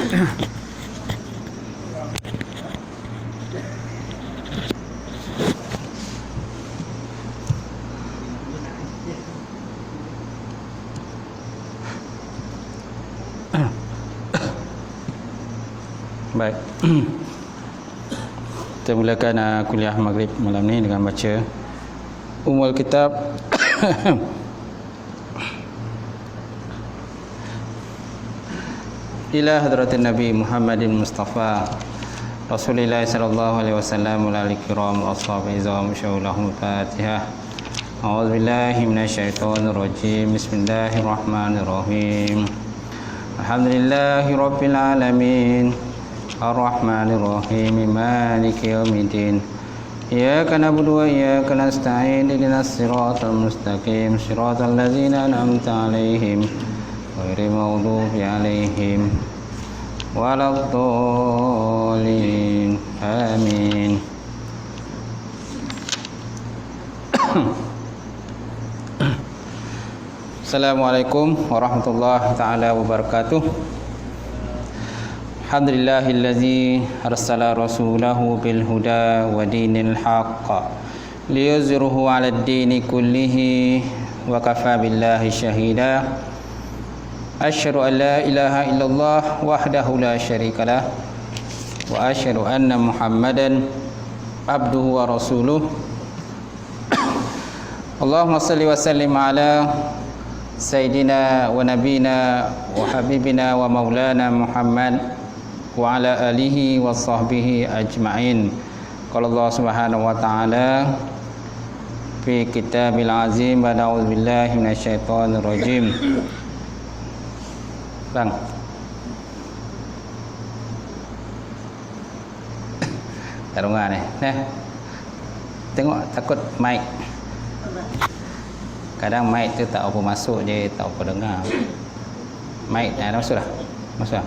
Baik. Kita mulakan kuliah maghrib malam ni dengan baca Ummul Kitab ila hadratin Nabi Muhammadin Mustafa Rasulillah sallallahu alaihi wasallam wa alihi kiram wa ashabihi wa syaulahu Fatihah. A'udzu billahi minasyaitonir rajim. Bismillahirrahmanirrahim. Alhamdulillahi rabbil alamin. Ar-Rahmanir Rahim. Maliki yaumiddin. Iyyaka na'budu wa iyyaka nasta'in. Ihdinas siratal mustaqim. Siratal ladzina an'amta 'alaihim ghairil maghdubi 'alaihim waladdallin. Amin. Assalamualaikum warahmatullahi taala wabarakatuh. Alhamdulillahillazi arsala rasulahu bil huda wa dinil haqq liyuzhirahu 'alad dini kullihi wa kafa billahi syahida. Asyhadu an la ilaha illallah wahdahu la syarikalah wa asyhadu anna Muhammadan abduhu wa rasuluh. Allahumma salli wa sallim ala sayyidina wa nabina wa habibina wa maulana Muhammad wa ala alihi wa sahbihi ajma'in. Qala Allah Subhanahu wa ta'ala fi kitabil azim wa na'udzu billahi minasyaitonir rajim. Bang. Tarungan ni. Nah. Tengok takut mic. Kadang mic tu tak apa masuk je, tak apa dengar. Mic dah masuk dah. Masuk dah.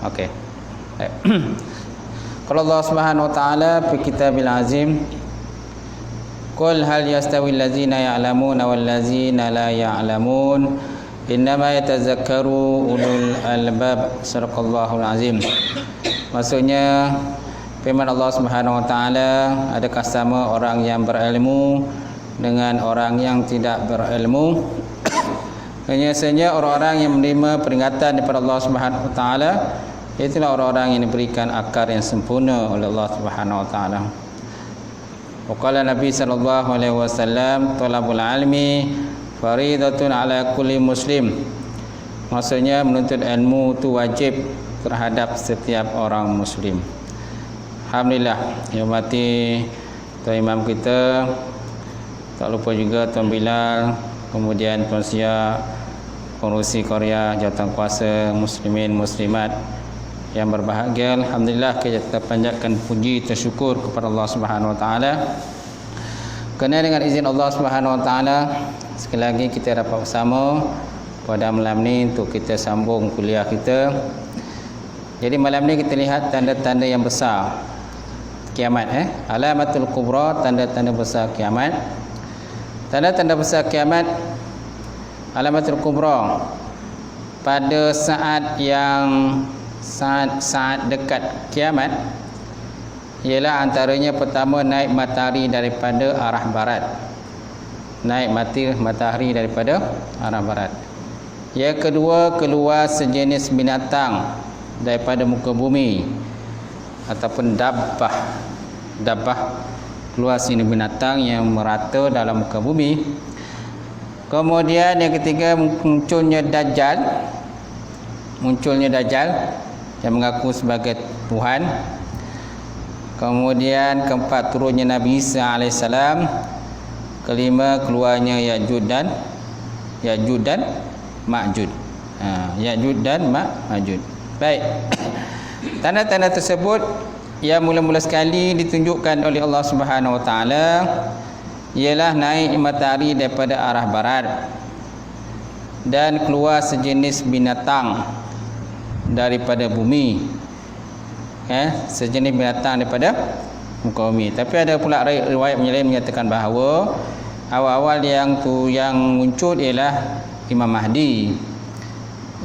Okey. Qala Allah Subhanahu wa ta'ala fi kitabil azim. Qul hal yastawi allazina ya'lamuna wal ladzina la ya'lamun. Innama yatazakkaru ulul albab. Sadaqallahul azim. Maksudnya firman Allah Subhanahu wa ta'ala, adakah sama orang yang berilmu dengan orang yang tidak berilmu? Biasanya orang-orang yang menerima peringatan daripada Allah Subhanahu wa ta'ala, itulah orang-orang yang diberikan akar yang sempurna oleh Allah Subhanahu wa ta'ala. Waqala Nabi sallallahu alaihi wasallam, talabul ilmi faridatun ala kulli muslim. Maksudnya menuntut ilmu itu wajib terhadap setiap orang muslim. Alhamdulillah, yang mati Tuan Imam kita, tak lupa juga Tuan Bilal, kemudian Tuan Sia, pengurusi Korea, jawatankuasa muslimin muslimat yang berbahagia. Alhamdulillah, kita panjatkan puji tersyukur kepada Allah Subhanahu wa taala. Kerana dengan izin Allah Subhanahu wa taala, sekali lagi kita dapat bersama pada malam ni untuk kita sambung kuliah kita. Jadi malam ni kita lihat tanda-tanda yang besar kiamat, alamatul kubra, tanda-tanda besar kiamat. Tanda-tanda besar kiamat, alamatul kubra, pada saat yang saat dekat kiamat, ialah antaranya pertama, naik matahari daripada arah barat. Naik matahari daripada arah barat. Yang kedua, keluar sejenis binatang daripada muka bumi, ataupun dabbah, keluar sini binatang yang merata dalam muka bumi. Kemudian yang ketiga, munculnya Dajjal yang mengaku sebagai Tuhan. Kemudian keempat, turunnya Nabi Isa alaihissalam. Kelima, keluarnya Ya'juj dan Ma'juj. Ya'juj dan Ma'juj. Baik. Tanda-tanda tersebut yang mula-mula sekali ditunjukkan oleh Allah Subhanahu wa taala ialah naik matahari daripada arah barat dan keluar sejenis binatang daripada bumi. Sejenis binatang daripada muka bumi. Tapi ada pula riwayat lain menyatakan bahawa awal-awal yang muncul ialah Imam Mahdi.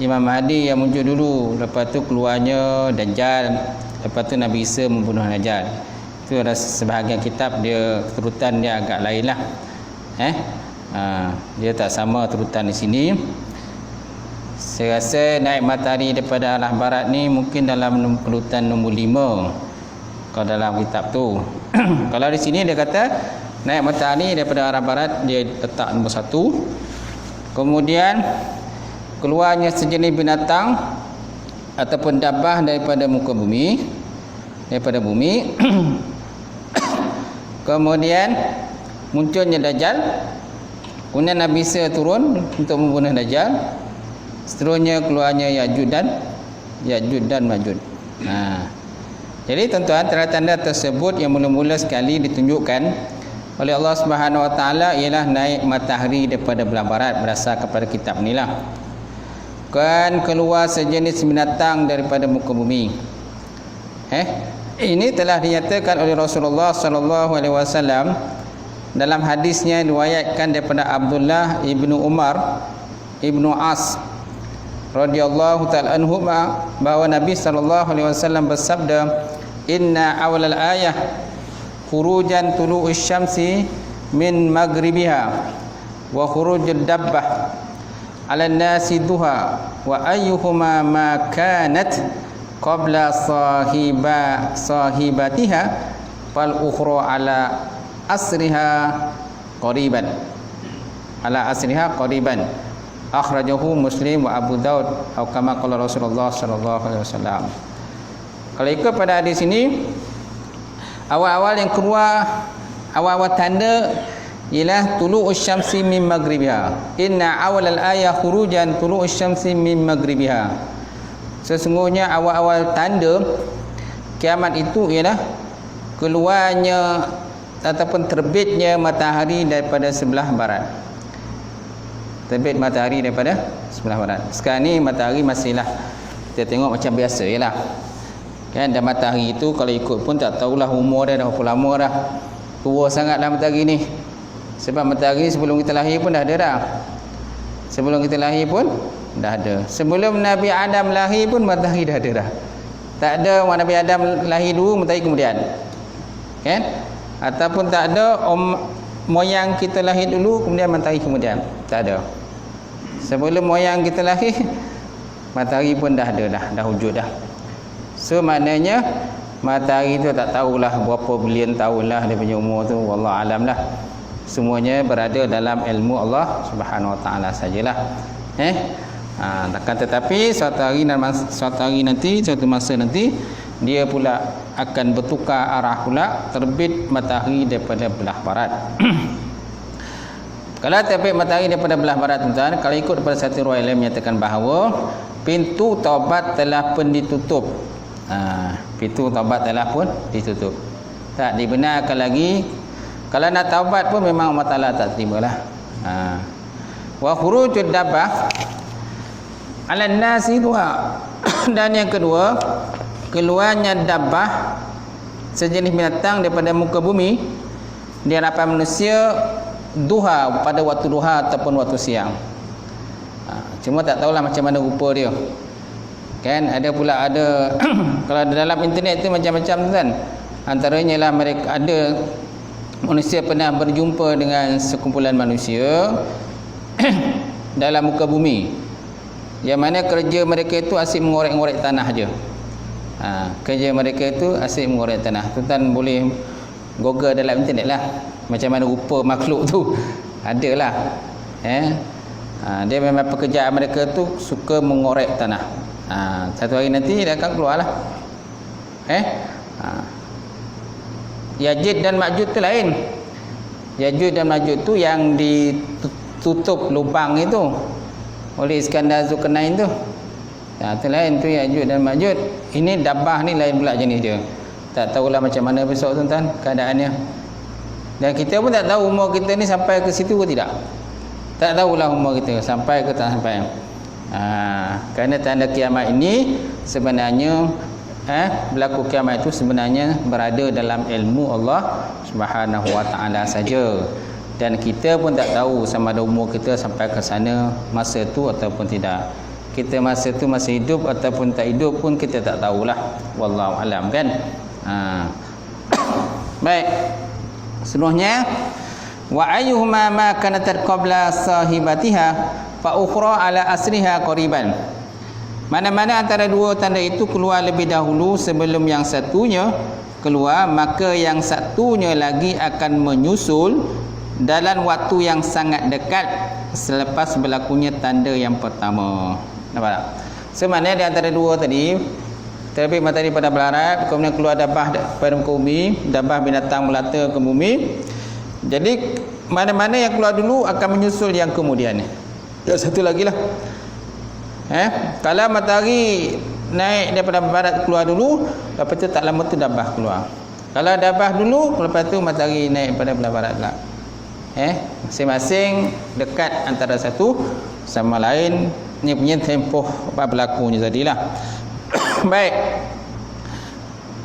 Imam Mahdi yang muncul dulu, lepas tu keluarnya Dajjal, lepas tu Nabi Isa membunuh Dajjal. Itu ada sebahagian kitab dia turutan dia agak lain lah. Dia tak sama turutan di sini. Saya rasa naik matahari daripada arah barat ni mungkin dalam turutan nombor 5 kalau dalam kitab tu. Kalau di sini dia kata naik matahari daripada arah barat, dia letak nombor 1. Kemudian keluarnya sejenis binatang ataupun dabbah daripada muka bumi, daripada bumi. Kemudian munculnya Dajjal. Kemudian Nabi Isa turun untuk membunuh Dajjal. Seterusnya keluarnya Ya'juj dan Ma'juj. Jadi tuan-tuan, tanda-tanda tersebut yang mula-mula sekali ditunjukkan oleh Allah Subhanahu Wa Taala ialah naik matahari daripada belah barat, berdasar kepada kitab inilah. Kan keluar sejenis binatang daripada muka bumi. Ini telah dinyatakan oleh Rasulullah sallallahu alaihi wasallam dalam hadisnya diriwayatkan daripada Abdullah ibnu Umar ibnu As radhiyallahu ta'ala anhu bahawa Nabi sallallahu alaihi wasallam bersabda, "Inna awalal ayah khurujan tulu'us syamsi min maghribiha wa khurujud dabbah 'ala an-nasi duha wa ayyuhuma ma kanat qabla sahibatiha fal ukhra 'ala asriha qariban." Akhrajahu Muslim wa Abu Daud atau kama qala Rasulullah sallallahu alaihi wasallam. Kalau ikut pada hadis ini, awal-awal yang keluar, awal-awal tanda ialah tulu'us syamsi min maghribiha. Inna awalal ayah khurujan tulu'us syamsi min maghribiha. Sesungguhnya awal-awal tanda kiamat itu ialah keluarnya ataupun terbitnya matahari daripada sebelah barat. Terbit matahari daripada sebelah barat. Sekarang ni matahari masihlah kita tengok macam biasa jelah. Kan, dan matahari itu kalau ikut pun tak tahulah umur dia dah berapa lama dah. Tua sangatlah matahari ni. Sebab matahari sebelum kita lahir pun dah ada dah. Sebelum kita lahir pun dah ada. Sebelum Nabi Adam lahir pun matahari dah ada dah. Tak ada Nabi Adam lahir dulu, matahari kemudian. Kan? Ataupun tak ada moyang kita lahir dulu kemudian matahari kemudian. Tak ada. Sebelum moyang kita lahir, matahari pun dah ada dah wujud dah. So maknanya matahari tu tak tahulah berapa bilion tahun lah dia punya umur tu, wallahu alam lah. Semuanya berada dalam ilmu Allah Subhanahu Wa Taala sajalah. Takkan tetapi suatu hari nanti, suatu masa nanti dia pula akan bertukar arah pula, terbit matahari daripada belah barat. Kalau terbit matahari daripada belah barat, tuan-tuan, kalau ikut daripada satu riwayat lain menyatakan bahawa pintu taubat telah pun ditutup. Pintu taubat telah pun ditutup. Tak dibenarkan lagi. Kalau nak taubat pun memang Allah Taala tak terimalah. Wa khurujud dabbah 'ala an-nasi duha. Dan yang kedua, keluarnya dabbah sejenis binatang daripada muka bumi di hadapan manusia duha, pada waktu duha ataupun waktu siang. Cuma tak tahulah macam mana rupa dia. Kan ada pula ada kalau dalam internet tu macam-macam kan. Antaranya lah mereka ada manusia pernah berjumpa dengan sekumpulan manusia dalam muka bumi. Yang mana kerja mereka itu asyik mengorek-ngorek tanah aja. Kerja mereka itu asyik mengorek tanah. Tuan boleh Google dalam internet lah macam mana rupa makhluk tu. Adalah. Dia memang pekerjaan mereka tu suka mengorek tanah. Satu hari nanti dia akan keluar lah. Ya'juj dan Ma'juj tu lain. Ya'juj dan Ma'juj tu yang ditutup lubang itu oleh Iskandar Zulkarnain tu. Itu lain tu Ya'juj dan Ma'juj. Ini dabbah ni lain pula jenis dia. Tak tahulah macam mana besok tuan-tuan keadaannya. Dan kita pun tak tahu umur kita ni sampai ke situ ke tidak. Tak tahulah umur kita sampai ke tak sampai. Kerana tanda kiamat ini sebenarnya berlaku kiamat itu sebenarnya berada dalam ilmu Allah Subhanahu Wa Taala saja. Dan kita pun tak tahu sama ada umur kita sampai ke sana masa tu ataupun tidak. kita masa tu masih hidup ataupun tak hidup pun kita tak tahulah, wallahu alam kan. Baik, seterusnya wa ayyuhuma ma kanat qabla sahibatiha fa ukhra ala asriha qariban. Mana-mana antara dua tanda itu keluar lebih dahulu sebelum yang satunya keluar, maka yang satunya lagi akan menyusul dalam waktu yang sangat dekat selepas berlakunya tanda yang pertama. Nampak tak? Sebenarnya di antara dua tadi, terbit matahari pada barat, kemudian keluar dabah pada muka bumi, dabah binatang melata ke bumi. Jadi mana-mana yang keluar dulu akan menyusul yang kemudian. Yang satu lagi lah. Kalau matahari naik daripada barat keluar dulu, lepas tu tak lama tu dabah keluar. Kalau dabah dulu, lepas tu matahari naik pada belah barat lah. Masing-masing dekat antara satu sama lain. Ni punya tempoh apa berlakunya tadilah. Baik,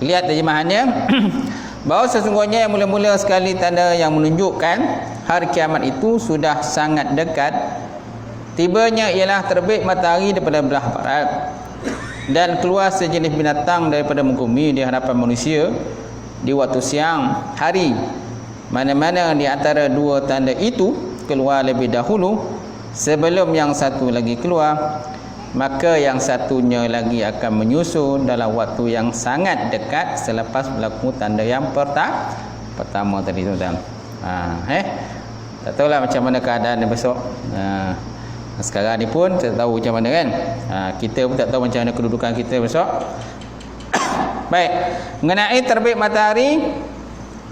lihat terjemahannya. Bahawa sesungguhnya yang mula-mula sekali tanda yang menunjukkan hari kiamat itu sudah sangat dekat. Tibanya ialah terbit matahari daripada belah barat dan keluar sejenis binatang daripada muka bumi di hadapan manusia di waktu siang hari. Mana-mana di antara dua tanda itu keluar lebih dahulu sebelum yang satu lagi keluar, maka yang satunya lagi akan menyusul dalam waktu yang sangat dekat selepas berlaku tanda yang pertama tadi, tuan-tuan. Tak tahulah macam mana keadaan besok. Sekarang ni pun tak tahu macam mana kan. Kita pun tak tahu macam mana kedudukan kita besok. Baik, mengenai terbit matahari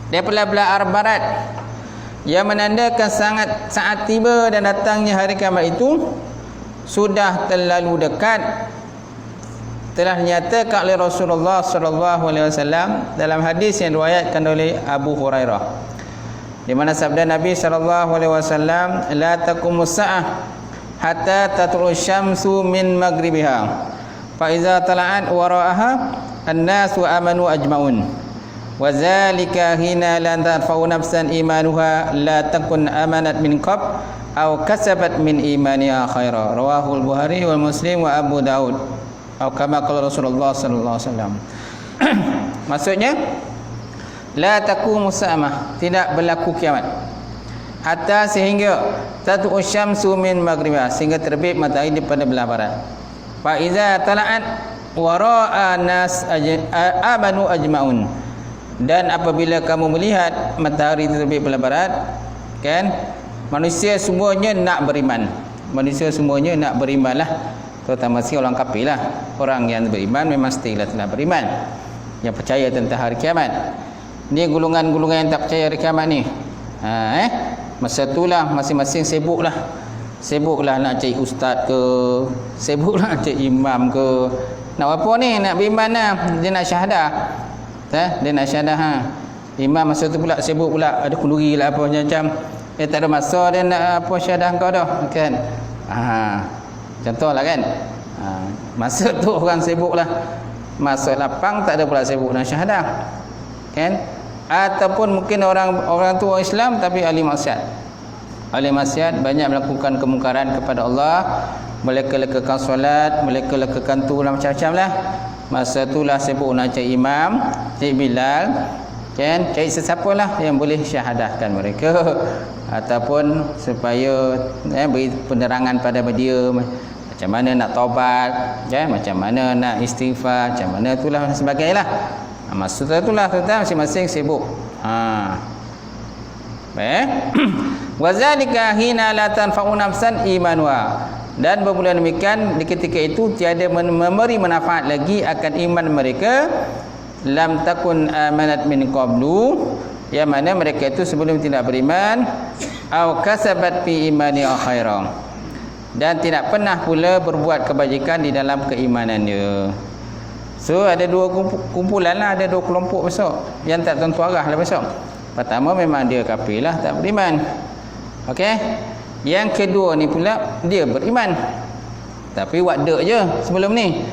daripada belah arah barat yang menandakan saat tiba dan datangnya hari kiamat itu sudah terlalu dekat, telah dinyatakan oleh Rasulullah SAW dalam hadis yang diriwayatkan oleh Abu Hurairah, di mana sabda Nabi SAW, la taqumus sa'ah hatta tatlu'u syamsu min maghribiha fa iza tala'at wara'aha an-nasu amanu ajma'un wa zalika hina la tanfa'u nafsan imanuha la takun amanat min qab aw kasabat min imaniha khaira. Rawahul Bukhari wal Muslim wa Abu Daud. Atau kama qala Rasulullah sallallahu alaihi wasallam. Maksudnya la taqumu sa'amah, tidak berlaku kiamat hatta sehingga tatu syamsu min maghribiha, sehingga terbit matahari daripada belah barat. Fa iza tala'at wara'a nas amanu ajmaun, dan apabila kamu melihat matahari terbit belah barat, kan, manusia semuanya nak beriman. Manusia semuanya nak beriman lah, terutama si orang kafir lah. Orang yang beriman memang mestilah telah beriman, yang percaya tentang hari kiamat. Ni golongan-golongan yang tak percaya hari kiamat ni, masa itulah masing-masing sibuklah nak cari ustaz ke, sibuklah nak cari imam ke, nak apa ni, nak beriman lah. Dia nak syahadah, dia nak syahadah. Imam masa tu pula sibuk pula, ada kenduri lah apa macam. Tak ada masa dia nak apa syahadah kau dah kan. Contohlah kan. Masa tu orang sibuk lah, masa lapang tak ada pula sibuk nak syahadah kan. Ataupun mungkin orang tua Islam tapi ahli maksiat, banyak melakukan kemungkaran kepada Allah, mereka lekakan solat, mereka lekakan tu lah, macam-macam lah. Masa itulah sibuk nak cari imam, cari Bilal kan, cari sesiapa lah yang boleh syahadahkan mereka, ataupun supaya beri penerangan pada dia macam mana nak taubat kan, macam mana nak istighfar, macam mana itulah dan sebagainya lah. Maksud itulah tuan-tuan, masing-masing sibuk. Baik. Wazalika hina la tanfa'u nafsan imanuha, dan bermula demikian di ketika itu tiada memberi manfaat lagi akan iman mereka, lam takun amanat min qablu, yang mana mereka itu sebelum tidak beriman, au kasabat fi imani khairan, dan tidak pernah pula berbuat kebajikan di dalam keimanannya. So ada dua kumpulan lah, ada dua kelompok besok yang tak tentu arah lah besok. Pertama memang dia kafir lah, tak beriman. Okey. Yang kedua ni pula dia beriman, tapi buat dek je sebelum ni.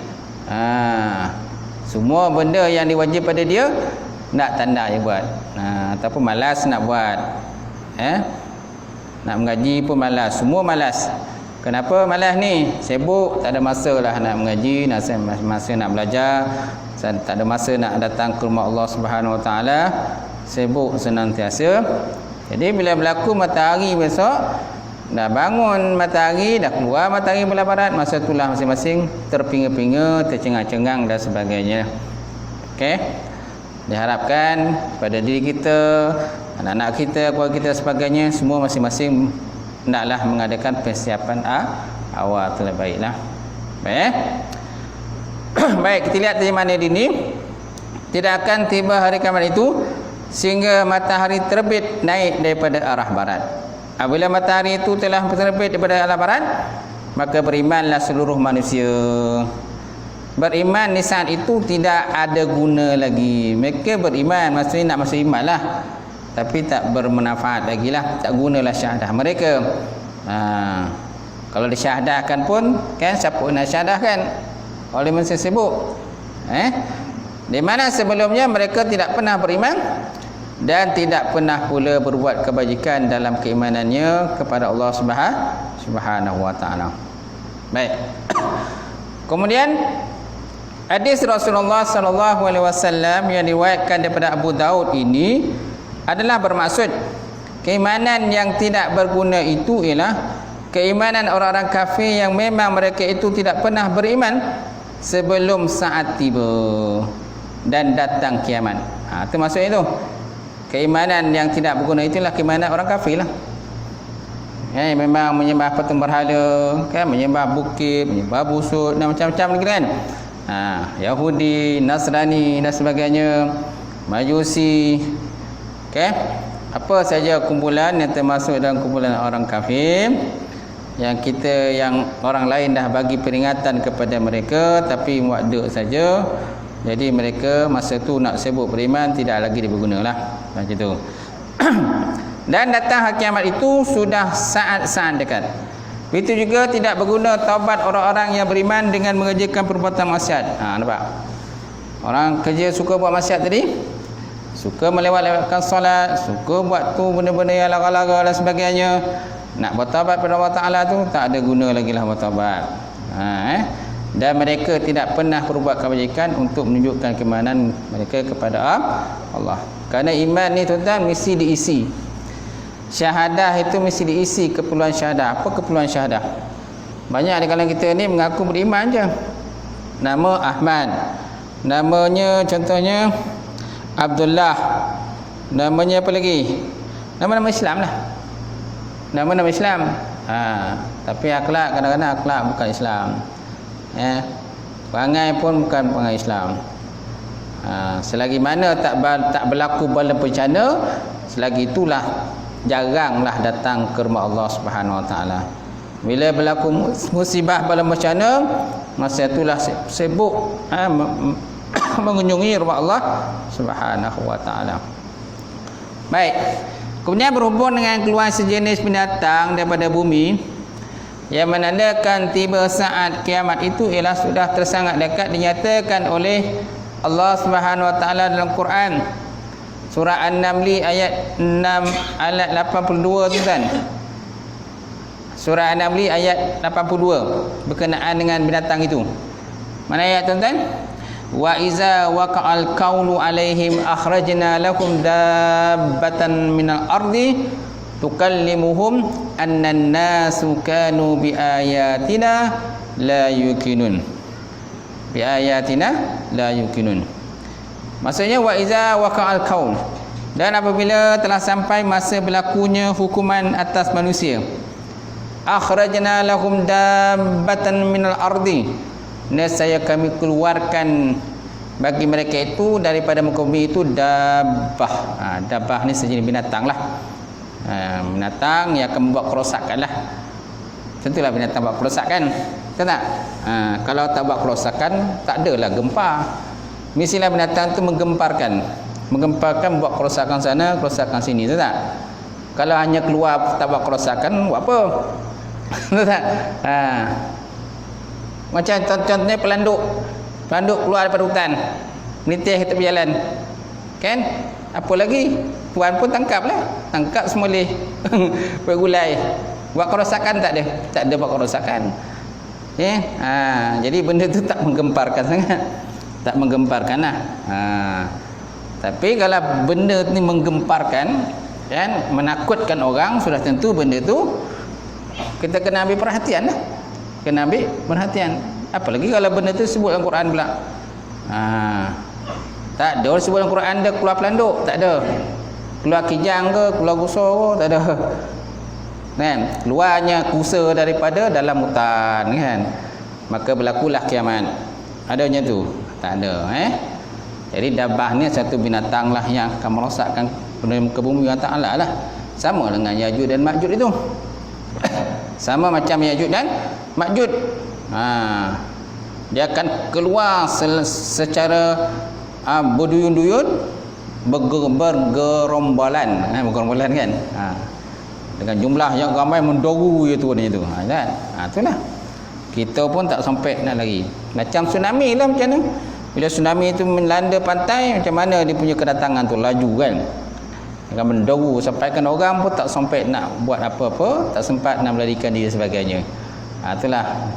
Semua benda yang diwajib pada dia nak tanda je buat. Ataupun malas nak buat. Nak mengaji pun malas, semua malas. Kenapa malas ni? Sibuk, tak ada masa lah nak mengaji, masa nak belajar, tak ada masa nak datang ke rumah Allah Subhanahu Wa Taala. Sibuk senantiasa. Jadi bila berlaku matahari besok, dah bangun matahari, dah keluar matahari belah barat, masa itulah masing-masing terpinga-pinga, tercengang-cengang dan sebagainya. Okey. Diharapkan pada diri kita, anak-anak kita, keluarga kita sebagainya, semua masing-masing hendaklah mengadakan persiapan awal terlebih baiklah. Baik. Baik, kita lihat dari mana ini. Tidak akan tiba hari kiamat itu sehingga matahari terbit naik daripada arah barat. Apabila matahari itu telah terbit daripada arah barat, maka berimanlah seluruh manusia. Beriman di saat itu tidak ada guna lagi. Mereka beriman, maksudnya nak masuk iman lah, tapi tak bermanfaat lagi lah, tak gunalah syahadah mereka. Kalau disyahadahkan pun, kan siapa nak syahadahkan? Oleh manusia sibuk. Di mana sebelumnya mereka tidak pernah beriman dan tidak pernah pula berbuat kebajikan dalam keimanannya kepada Allah Subhanahu Wa Taala. Baik. Kemudian hadis Rasulullah sallallahu alaihi wasallam yang diriwayatkan daripada Abu Daud ini adalah bermaksud keimanan yang tidak berguna itu ialah keimanan orang-orang kafir yang memang mereka itu tidak pernah beriman sebelum saat tiba dan datang kiamat. Itu maksud itu. Keimanan yang tidak berguna itulah keimanan orang kafir lah. Memang menyembah patung berhala, kan, menyembah bukit, menyembah busuk dan macam-macam lagi kan. Yahudi, Nasrani dan sebagainya, Majusi. Okey. Apa saja kumpulan yang termasuk dalam kumpulan orang kafir yang orang lain dah bagi peringatan kepada mereka tapi muak dek saja. Jadi mereka masa tu nak sibuk beriman tidak lagi bergunalah. Macam tu. Dan datang hari kiamat itu sudah saat-saat dekat. Begitu juga tidak berguna taubat orang-orang yang beriman dengan mengerjakan perbuatan maksiat. Nampak? Orang kerja suka buat maksiat tadi, suka melewat-lewatkan solat, suka buat tu benda-benda yang lara-lara dan sebagainya. Nak bertaubat pada Allah Taala tu tak ada guna lagi lah bertaubat. Dan mereka tidak pernah berbuat kebajikan untuk menunjukkan keimanan mereka kepada Allah. Kerana iman ni tuan-tuan mesti diisi. Syahadah itu mesti diisi keperluan syahadah. Apa keperluan syahadah? Banyak di kalangan kita ni mengaku beriman je. Nama Ahmad, namanya contohnya Abdullah, namanya apa lagi? Nama-nama Islam lah. Nama-nama Islam. Tapi akhlak kadang-kadang akhlak bukan Islam. Perangai pun bukan perangai Islam. Selagi mana tak berlaku bala bencana, selagi itulah jaranglah datang ke rumah Allah Subhanahu Wa Taala. Bila berlaku musibah bala bencana, masa itulah sibuk mengunjungi rumah Allah Subhanahu Wa Taala. Baik. Kemudian berhubung dengan keluar sejenis binatang daripada bumi yang menandakan tiba saat kiamat itu ialah sudah tersangat dekat dinyatakan oleh Allah Subhanahu Wa Taala dalam Quran. Surah An-Naml ayat 6 ayat 82 tu kan. Surah An-Naml ayat 82 berkenaan dengan binatang itu. Mana ayat tuan-tuan? Wa iza waqa'al qawlu alaihim akhrajna lakum dabbatan minal ardi tukallimuhum annan nasu kanu biayatina la yuqinun. Biayatina la yuqinun. Maksudnya wa iza waqa'al qaul, dan apabila telah sampai masa berlakunya hukuman atas manusia, akhrajna lahum dabbatan minal ardi, nescaya kami keluarkan bagi mereka itu daripada muka bumi itu dabbah. Dabbah ni sejenis binatang lah. Binatang yang akan membuat kerosakan lah. Tentulah binatang buat kerosakan, tak? Kalau tak buat kerosakan tak adalah gempa. Mestilah binatang tu menggemparkan, buat kerosakan sana, kerosakan sini, tak? Kalau hanya keluar tak buat kerosakan, buat apa? Tak? Macam contohnya pelanduk keluar daripada hutan, melintih ke tepi jalan, kan? Apa lagi? Tuan pun tangkap semulih bergulai. Buat kerosakan tak ada. Tak ada buat kerosakan. Jadi benda tu tak menggemparkan sangat. Tak menggemparkan lah. Tapi kalau benda ni menggemparkan, kan, menakutkan orang, sudah tentu benda tu kita kena ambil perhatian lah. Kena ambil perhatian. Apalagi kalau benda tu sebut dalam Quran pula. Tak ada orang sebut dalam Quran dia keluar pelanduk, tak ada. Keluar kijang ke, keluar gusar ke, tak ada. Kan? Keluarnya kusa daripada dalam hutan, kan? Maka berlakulah kiamat. Adanya tu? Tak ada, Jadi dabah ni satu binatang lah yang akan merosakkan muka bumi Allah Ta'ala lah. Sama dengan Yajuj dan Majuj itu. Sama macam Yajuj dan Majuj. Dia akan keluar secara berduyun-duyun, bergerombolan, bergerombolan kan. Dengan jumlah yang ramai mendoru itu kan. Itulah. Kita pun tak sampai nak lari. Macam tsunami lah macam mana. Bila tsunami itu melanda pantai, macam mana dia punya kedatangan tu laju kan. Akan mendoru sampai kan orang pun tak sampai nak buat apa-apa, tak sempat nak melarikan diri sebagainya. Itulah.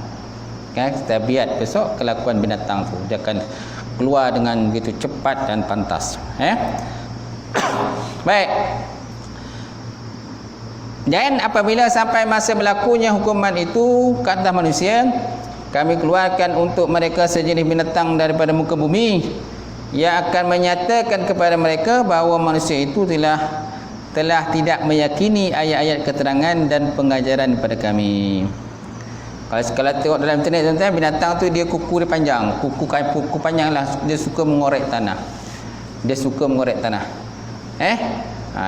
Kan, tabiat besok kelakuan binatang tu. Dia akan keluar dengan begitu cepat dan pantas. Baik. Dan apabila sampai masa berlakunya hukuman itu ke atas manusia, kami keluarkan untuk mereka sejenis binatang daripada muka bumi yang akan menyatakan kepada mereka bahawa manusia itu telah tidak meyakini ayat-ayat keterangan dan pengajaran daripada kami. Kalau tengok dalam internet tuan-tuan, binatang tu dia kuku dia panjang, kuku panjang lah, dia suka mengorek tanah.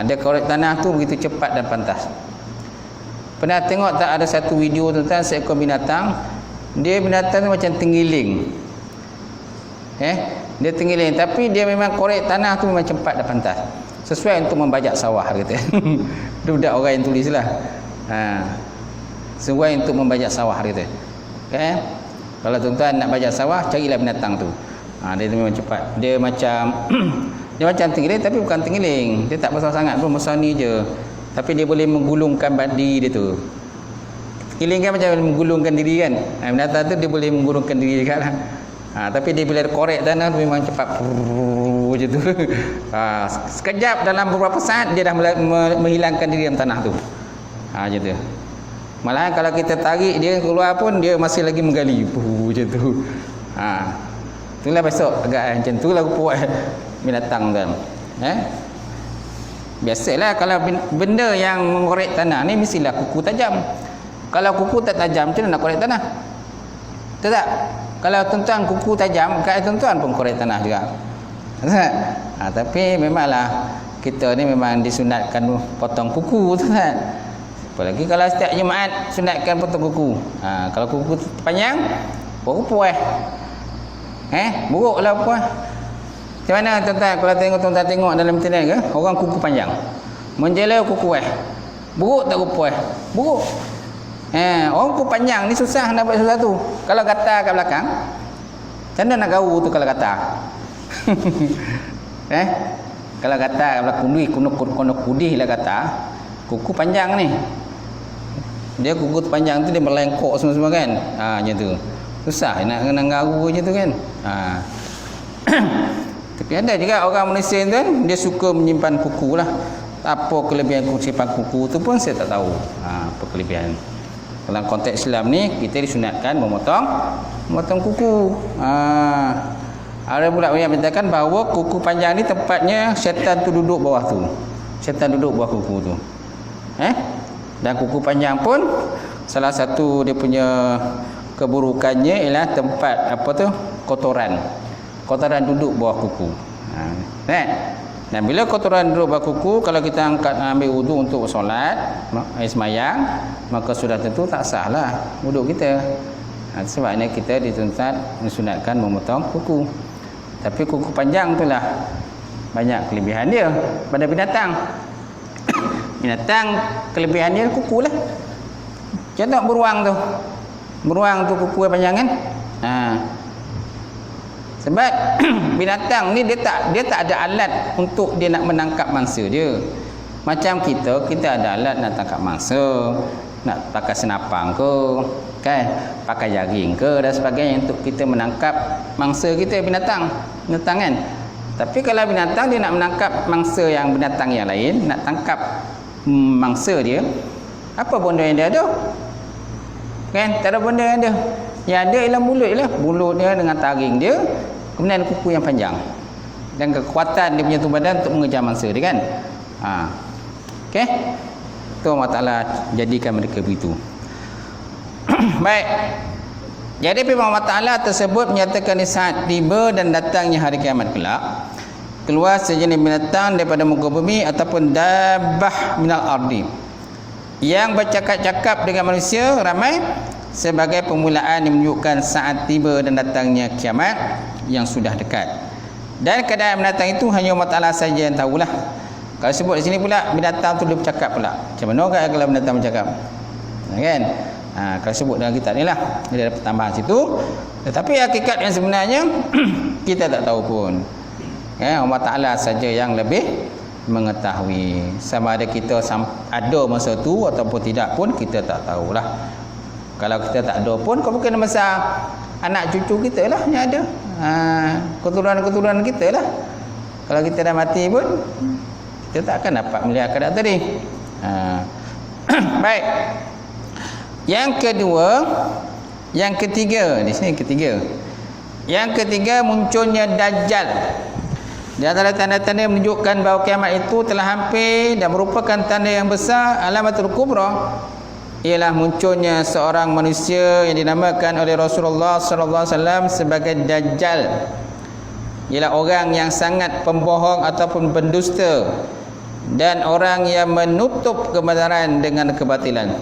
Dia korek tanah tu begitu cepat dan pantas. Pernah tengok tak ada satu video tuan-tuan, seekor binatang, binatang tu macam tenggiling. Dia tenggiling, tapi dia memang korek tanah tu memang cepat dan pantas. Sesuai untuk membajak sawah kata. Budak orang yang tulis lah. Sesuai untuk membajak sawah kata. Kalau tuan-tuan nak bajak sawah, carilah binatang tu. Dia memang cepat. Dia macam dia macam tenggiling tapi bukan tenggiling. Dia tak besar sangat pun, besar ni je. Tapi dia boleh menggulungkan diri dia tu. Tenggiling kan macam menggulungkan diri kan. Binatang tu dia boleh menggulungkan diri juga lah. Tapi dia bila korek tanah tu memang cepat je tu. Sekejap dalam beberapa saat dia dah menghilangkan diri dalam tanah tu. Je tu. Malahan kalau kita tarik dia keluar pun dia masih lagi menggali. Je tu. Itulah besok agak macam tu lah rupa binatang kan. Biasalah kalau benda yang mengorek tanah ni mestilah kuku tajam. Kalau kuku tak tajam, macam mana nak korek tanah? Betul tak? Kalau tuan-tuan kuku tajam, kat tuan-tuan pun korek tanah juga. Tapi memanglah kita ni memang disunatkan potong kuku, tuan-tuan. Apalagi kalau setiap Jumaat sunatkan potong kuku. Kalau kuku panjang, baru puas. Buruklah puas. Macam mana tuan-tuan kalau tuan-tuan tengok dalam internet ke, orang kuku panjang. Menjela kuku buruk tak kuku buruk. Orang kuku panjang ni susah nak buat sesuatu. Kalau gatal kat belakang, macam mana nak gaul tu kalau gatal? Kalau gatal kat belakang kuno kudih lah gatal. Kuku panjang ni. Dia kuku panjang tu dia melengkok semua-semua kan. Macam tu. Susah nak gaul je tu kan. Tapi ada juga orang Malaysia tu kan, dia suka menyimpan kuku lah. Apa kelebihan simpan kuku tu pun saya tak tahu. Apa kelebihan. Dalam konteks Islam ni kita disunatkan memotong kuku. Ada pula yang mengatakan bahawa kuku panjang ni tempatnya syaitan tu duduk bawah tu. Syaitan duduk bawah kuku tu. Dan kuku panjang pun salah satu dia punya keburukannya ialah tempat apa tu? Kotoran duduk bawah kuku. Dan bila kotoran duduk bawah kuku, kalau kita ambil wudu untuk solat, sembahyang, maka sudah tentu tak sah lah wudu kita. Sebabnya kita disunatkan memotong kuku. Tapi kuku panjang itulah banyak kelebihan dia pada binatang. Binatang kelebihan dia kuku lah. Contoh beruang tu. Beruang tu kuku panjang kan? Sebab binatang ni dia tak ada alat untuk dia nak menangkap mangsa dia. Macam kita ada alat nak tangkap mangsa. nak pakai senapang ke, kan, pakai jaring ke dan sebagainya untuk kita menangkap mangsa kita, binatang kan. Tapi kalau binatang dia nak menangkap mangsa yang binatang yang lain, nak tangkap mangsa dia, apa benda yang dia ada? Kan, tak ada benda yang ada. Yang ada ialah mulut je lah. Mulut dia dengan taring dia, kemudian kuku yang panjang. Dan kekuatan dia punya tubuh badan untuk mengejar mangsa dia, kan. Okey. Tu Allah Ta'ala jadikan mereka begitu. Baik. Jadi firman Allah Ta'ala tersebut menyatakan di saat tiba dan datangnya hari kiamat kelak, keluar sejenis binatang daripada muka bumi ataupun dabbah minal ardi yang bercakap-cakap dengan manusia ramai sebagai permulaan yang menunjukkan saat tiba dan datangnya kiamat yang sudah dekat. Dan keadaan binatang itu hanya Allah Ta'ala saja yang tahulah. Kalau sebut di sini pula binatang tu dia bercakap pula. Macam mana kalau binatang bercakap? Kan? Kalau sebut dalam kitab ni lah, dia ada pertambahan situ. Tetapi hakikat yang sebenarnya kita tak tahu pun. Allah Ta'ala saja yang lebih mengetahui. Sama ada kita ada masa tu ataupun tidak pun kita tak tahulah. Kalau kita tak ada pun, kau mungkin masa anak cucu kita lah yang ada. Keturunan-keturunan kita lah. Kalau kita dah mati pun, kita tak akan dapat melihat keadaan tadi. Baik. Yang kedua, yang ketiga, di sini ketiga. Yang ketiga, munculnya Dajjal. Di antara tanda-tanda yang menunjukkan bahawa kiamat itu telah hampir dan merupakan tanda yang besar, alamatul kubra, ialah munculnya seorang manusia yang dinamakan oleh Rasulullah sallallahu alaihi wasallam sebagai Dajjal. Ialah orang yang sangat pembohong ataupun pendusta dan orang yang menutup kebenaran dengan kebatilan.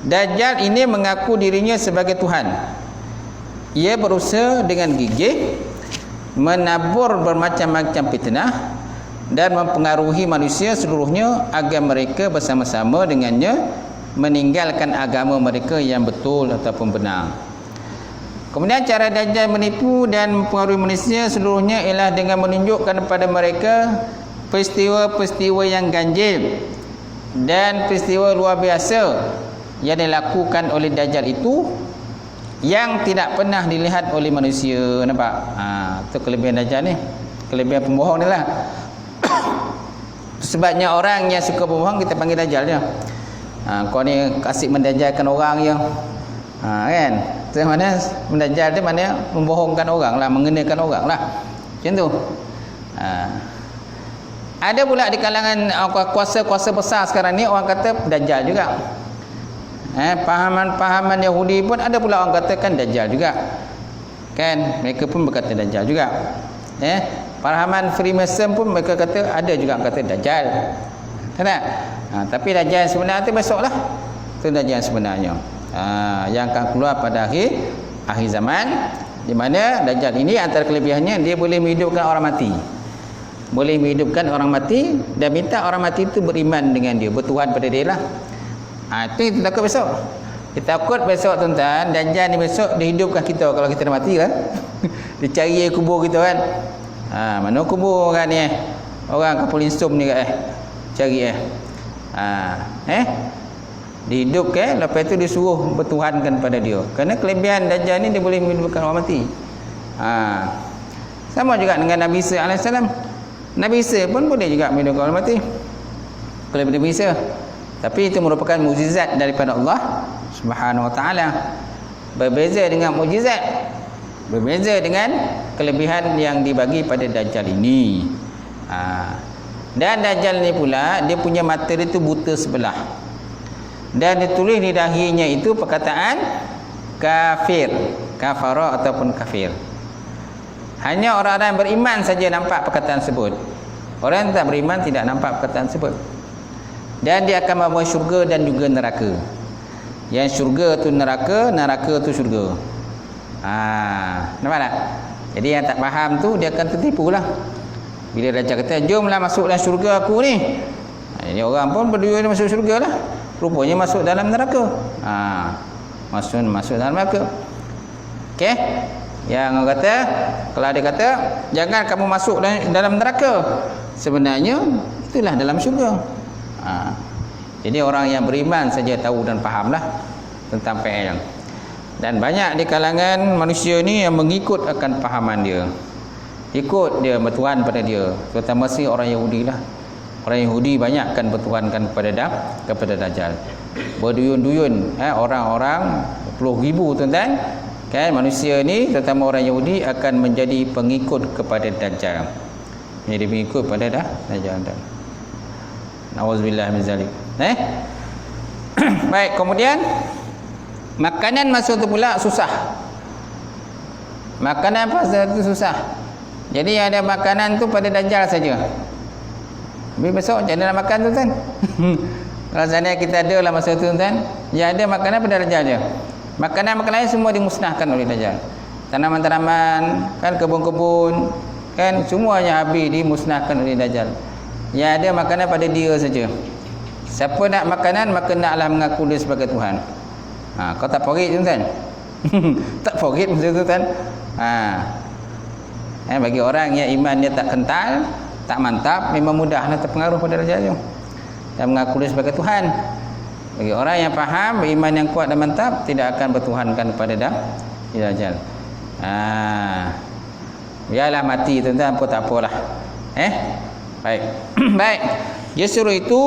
Dajjal ini mengaku dirinya sebagai Tuhan. Ia berusaha dengan gigih menabur bermacam-macam fitnah dan mempengaruhi manusia seluruhnya agar mereka bersama-sama dengannya meninggalkan agama mereka yang betul ataupun benar. Kemudian cara Dajjal menipu dan mempengaruhi manusia seluruhnya ialah dengan menunjukkan kepada mereka peristiwa-peristiwa yang ganjil dan peristiwa luar biasa yang dilakukan oleh Dajjal itu yang tidak pernah dilihat oleh manusia. Nampak? Itu kelebihan Dajjal ni, kelebihan pembohong ni lah. Sebabnya orang yang suka berbohong kita panggil Dajjal je. Kau ni asyik mendajjalkan orang je, kan? Itu mana mendajjal tu, mana membohongkan orang lah, mengenakan orang lah, macam tu. Ada pula di kalangan kuasa-kuasa besar sekarang ni orang kata Dajjal juga. Pahaman-pahaman Yahudi pun ada pula orang katakan Dajjal juga, kan? Mereka pun berkata Dajjal juga. Pahaman Freemason pun mereka kata, ada juga kata Dajjal. Tak? Tapi Dajjal sebenarnya tu besoklah. Itu Dajjal sebenarnya. Yang akan keluar pada akhir zaman, di mana Dajjal ini antara kelebihannya dia boleh menghidupkan orang mati. Boleh menghidupkan orang mati dan minta orang mati itu beriman dengan dia, bertuhan pada dia lah. Itu kita takut besok. Kita takut besok tuan-tuan, Dajjal ni besok dihidupkan kita kalau kita dah mati kan. Dia cari kubur kita kan. Mana kubur orang ni orang kapal insum ni cari dihidupkan, lepas tu disuruh bertuhankan pada dia. Kerana kelebihan Dajjal ni dia boleh menghidupkan orang mati. Sama juga dengan Nabi Isa AS. Nabi Isa pun boleh juga menghidupkan orang mati. Kelebihan Nabi Isa. Tapi itu merupakan mukjizat daripada Allah Subhanahu Wa Taala. Berbeza dengan mukjizat, berbeza dengan kelebihan yang dibagi pada Dajjal ini. Dan Dajjal ni pula dia punya mata dia tu buta sebelah. Dan ditulis di dahinya itu perkataan kafir, kafara ataupun kafir. Hanya orang-orang yang beriman saja nampak perkataan tersebut. Orang yang tak beriman tidak nampak perkataan tersebut. Dan dia akan membawa syurga dan juga neraka. Yang syurga tu neraka, neraka tu syurga. Nampak tak? Jadi yang tak faham tu dia akan tertipu lah. Bila Dajjal kata, jomlah masuk dalam syurga aku ni. Jadi orang pun berdua masuk syurga lah. Rupanya masuk dalam neraka. Masuk dalam neraka. Okey? Yang orang kata, kalau dia kata jangan kamu masuk dalam neraka, sebenarnya itulah dalam syurga. Jadi orang yang beriman saja tahu dan fahamlah tentang PL. Dan banyak di kalangan manusia ni yang mengikut akan fahaman dia. Ikut dia bertuhan pada dia. Terutama si orang Yahudi lah. Orang Yahudi banyakkan bertuhankan kepada Dajjal. Berduyun-duyun orang-orang puluh ribu tuan-tuan, kan, manusia ni terutama orang Yahudi akan menjadi pengikut kepada Dajjal. Jadi pengikut pada Dajjal. Nauzubillah min zalik. Baik, kemudian makanan masa tu pula susah. Makanan masa tu susah. Jadi yang ada makanan tu pada Dajjal saja. Habis besok macam mana nak makan tu kan? Kalau seandainya kita ada lah masa tu kan, yang ada makanan pada Dajjal je. Makanan-makanan lain semua dimusnahkan oleh Dajjal. Tanaman-tanaman, kan, kebun-kebun, kan, semuanya habis dimusnahkan oleh Dajjal. Yang ada makanan pada dia saja. Siapa nak makanan, maka naklah mengaku dia sebagai Tuhan. Kau tak forit tu kan? Tak forit masa tu kan? Bagi orang yang iman dia tak kental, tak mantap, memang mudahlah terpengaruh pada Dajjal tu dan mengaku dia sebagai Tuhan. Bagi orang yang faham, beriman yang kuat dan mantap, tidak akan bertuhankan kepada Dajjal. Biarlah mati tuan-tuan, apa tak apalah. Baik. Baik. Justru itu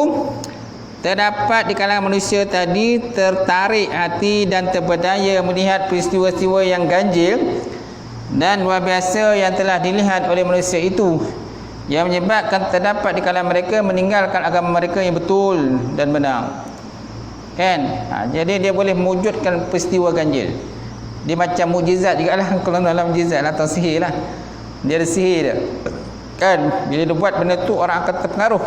terdapat di kalangan manusia tadi tertarik hati dan terpedaya melihat peristiwa-peristiwa yang ganjil dan luar biasa yang telah dilihat oleh manusia itu, yang menyebabkan terdapat di kalangan mereka meninggalkan agama mereka yang betul dan benar. Kan? Jadi dia boleh mewujudkan peristiwa ganjil. Dia macam mukjizat jugalah. Kalau dalam mukjizat lah atau sihir lah. Dia ada sihir dia. Kan? Bila dia buat benda tu, orang akan terpengaruh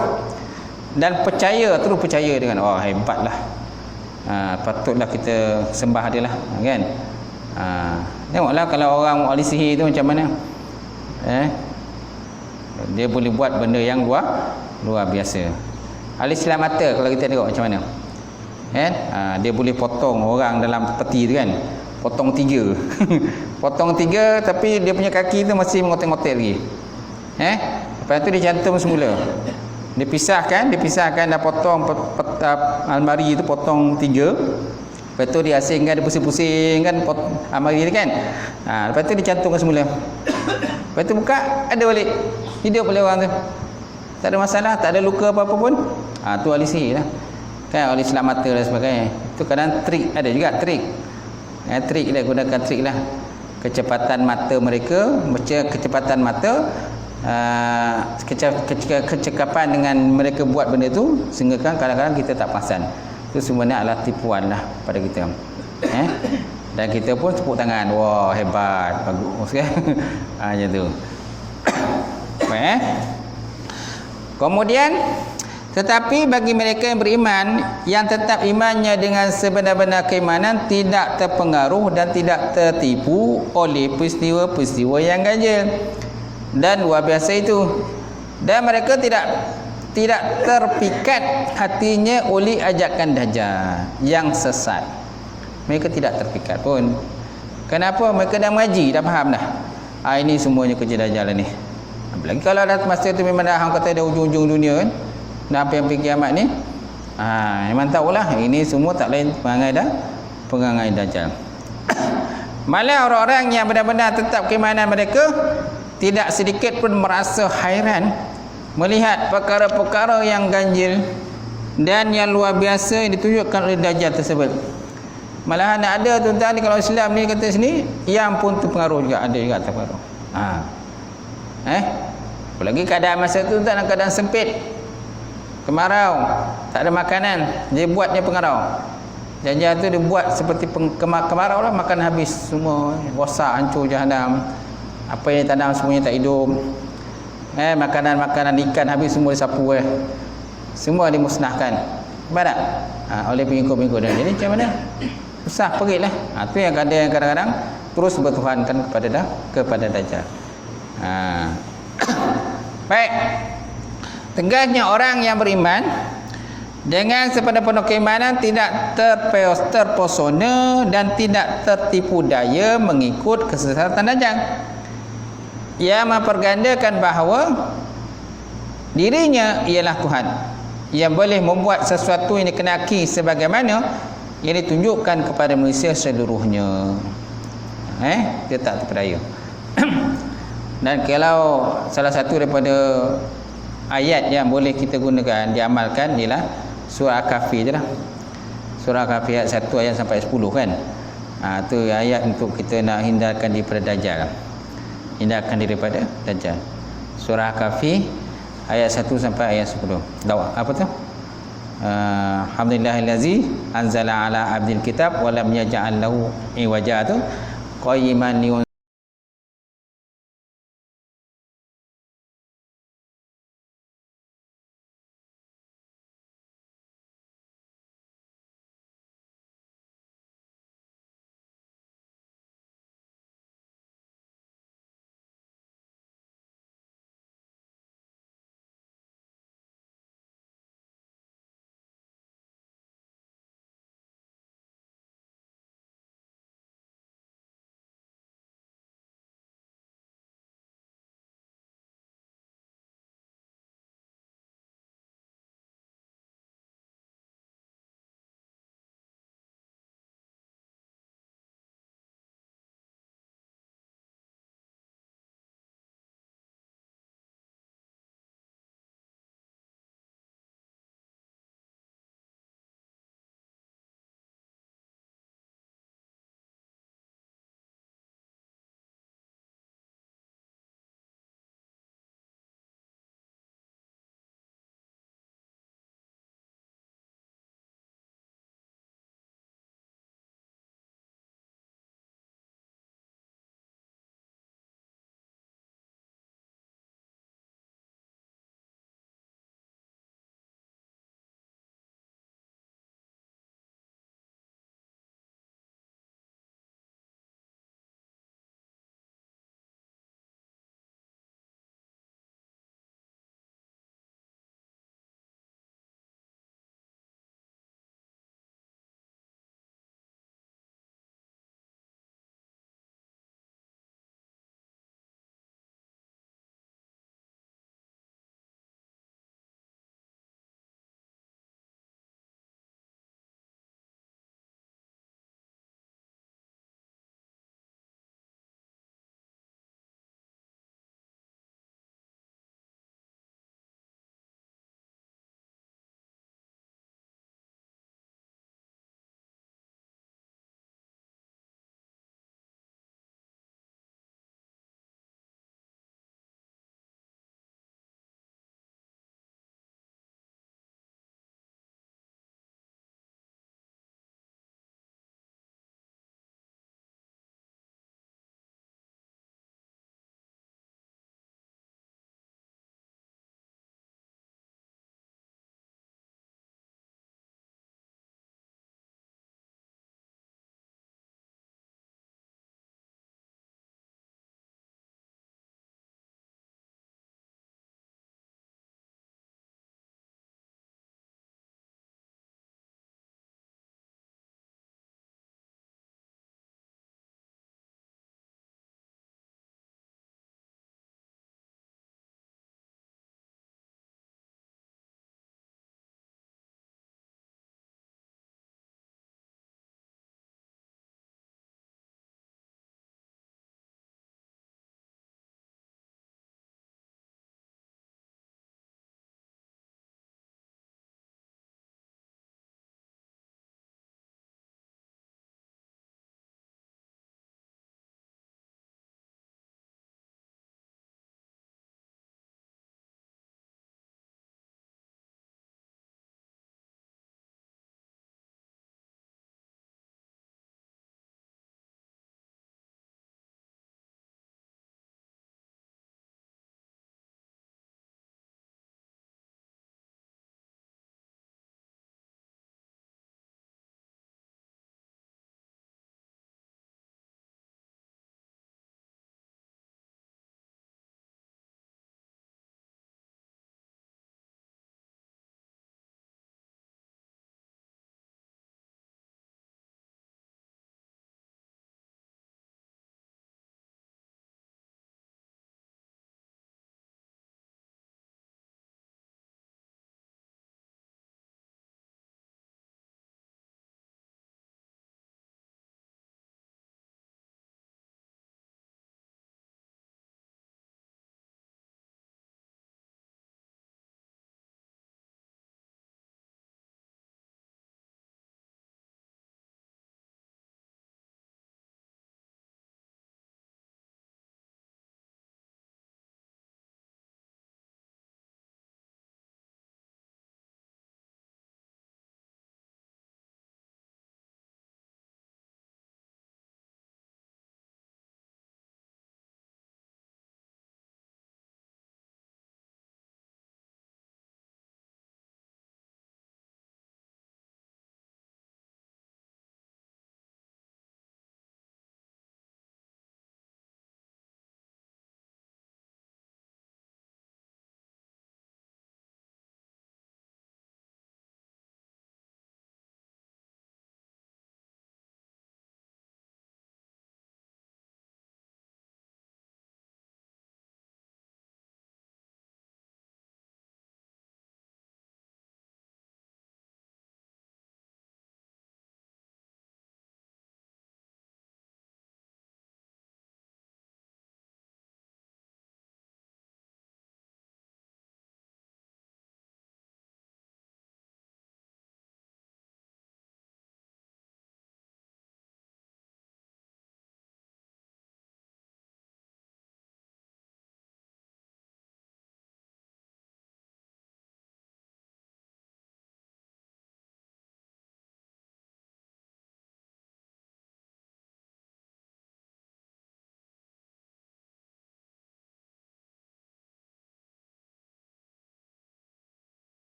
dan percaya, terus percaya dengan, oh hebatlah. Patutlah kita sembah dia lah. Kan? Tengoklah kalau orang ahli sihir tu macam mana. Dia boleh buat benda yang luar biasa. Ahli silat mata kalau kita tengok macam mana. Dia boleh potong orang dalam peti tu kan. Potong 3. Potong 3 tapi dia punya kaki tu masih mengotek-ngotek lagi. Lepas tu dia cantum semula. Dia pisahkan dah potong almari tu, potong 3. Lepas tu dia asingkan, dia pusing-pusing kan almari ni kan. Lepas tu dia cantumkan semula. Lepas tu buka, ada balik. Hidup boleh orang tu. Tak ada masalah, tak ada luka apa-apa pun. Tu ahli sihir lah. Kan, ahli silat mata dan sebagainya. Itu kadang trik, ada juga trik. Trik dia gunakan trik lah. Kecepatan mata mereka, kecepatan mata, kecekapan dengan mereka buat benda tu, sehingga kan kadang-kadang kita tak perasan. Itu sebenarnya adalah tipuan lah pada kita. Dan kita pun tepuk tangan, wah hebat, bagus kan. Macam tu. Kemudian, tetapi bagi mereka yang beriman, yang tetap imannya dengan sebenar-benar keimanan, tidak terpengaruh dan tidak tertipu oleh peristiwa-peristiwa yang ganjil dan luar biasa itu, dan mereka tidak terpikat hatinya oleh ajakan Dajjal yang sesat. Mereka tidak terpikat pun. Kenapa? Mereka dah mengaji, dah faham dah. Ini semuanya kerja Dajjal ni. Apalagi kalau dah masa tu memang dah kata dah ujung-ujung dunia kan, dah hampir kiamat ni. Memang tahulah ini semua tak lain perangai Dajjal. Malah orang-orang yang benar-benar tetap keimanan mereka tidak sedikit pun merasa hairan melihat perkara-perkara yang ganjil dan yang luar biasa yang ditunjukkan oleh Dajjal tersebut. Malahan ada tuan-tuan ni, kalau Islam ni kata sini, yang pun terpengaruh juga, ada juga terpengaruh. Apalagi keadaan masa tu dalam keadaan sempit, kemarau, tak ada makanan, dia buatnya pengarau. Dajjal tu dia buat seperti kemarau lah, makan habis semua, rosak, hancur jahanam. Apa yang tanam semuanya tak hidup. Makanan-makanan ikan habis semua disapu semua dimusnahkan. Nampak tak? Oleh pengikut-pengikut dia. Jadi macam mana? Susah peritlah. Tu yang kadang-kadang terus bertuhankan kepada Dajjal. Baik. Tegasnya orang yang beriman dengan sepenuh keimanan tidak terpesona dan tidak tertipu daya mengikut kesesatan Dajjal. Ia mempergandakan bahawa dirinya ialah Tuhan yang boleh membuat sesuatu yang dikenaki sebagaimana yang ditunjukkan kepada manusia seluruhnya. Dia tak terpedaya. Dan kalau salah satu daripada ayat yang boleh kita gunakan, diamalkan, ialah surah Al-Kahfi je lah. Surah Al-Kahfi ayat 1 ayat sampai 10 kan. Tu ayat untuk kita nak hindarkan daripada Dajjal. Hindarkan daripada Dajjal. Surah Al-Kahfi ayat 1 sampai ayat 10. Apa tu? Alhamdulillahillazi anzala ala abdil kitab wa lam yaj'al lahu iwaja tu qayyiman